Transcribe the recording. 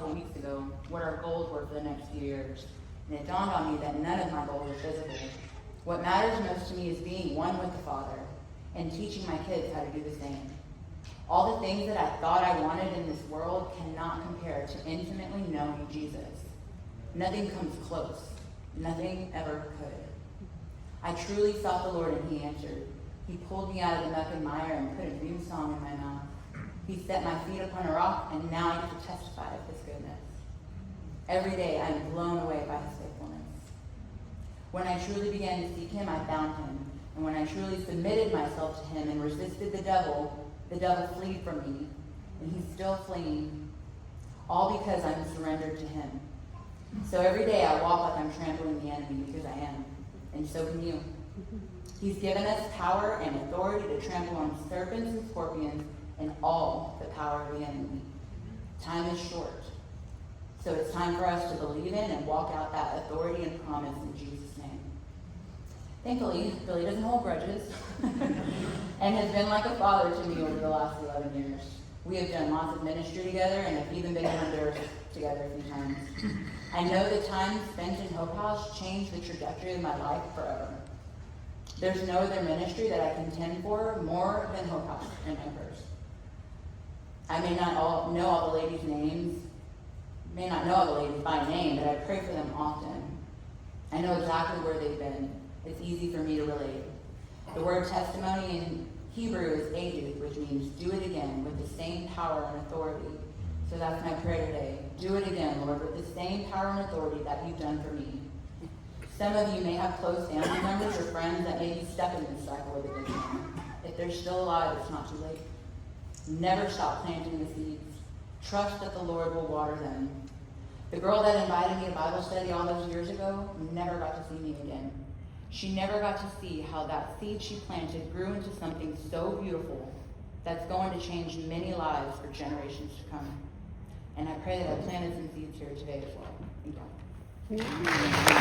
couple weeks ago what our goals were for the next few years, and it dawned on me that none of my goals are physical. What matters most to me is being one with the Father and teaching my kids how to do the same. All the things that I thought I wanted in this world cannot compare to intimately knowing Jesus. Nothing comes close. Nothing ever could. I truly sought the Lord and he answered. He pulled me out of the muck and mire and put a new song in my mouth. He set my feet upon a rock, and now I get to testify of his goodness. Every day I am blown away by his faithfulness. When I truly began to seek him, I found him. And when I truly submitted myself to him and resisted the devil fled from me, and he's still fleeing, all because I'm surrendered to him. So every day I walk like I'm trampling the enemy, because I am, and so can you. He's given us power and authority to trample on serpents and scorpions and all the power of the enemy. Time is short, so it's time for us to believe in and walk out that authority and promise in Jesus' name. Thankfully, Billy doesn't hold grudges and has been like a father to me over the last 11 years. We have done lots of ministry together and have even been in Honduras together a few times. I know the time spent in Hope House changed the trajectory of my life forever. There's no other ministry that I contend for more than Hope House in my purse. I may not know all the ladies' names, may not know all the ladies by name, but I pray for them often. I know exactly where they've been. It's easy for me to relate. The word testimony in Hebrew is edud, which means do it again with the same power and authority. So that's my prayer today. Do it again, Lord, with the same power and authority that you've done for me. Some of you may have close family members or friends that may be stuck in this cycle of addiction. If they're still alive, it's not too late. Never stop planting the seeds. Trust that the Lord will water them. The girl that invited me to Bible study all those years ago never got to see me again. She never got to see how that seed she planted grew into something so beautiful that's going to change many lives for generations to come. And I pray that I planted some seeds here today as well. Thank you.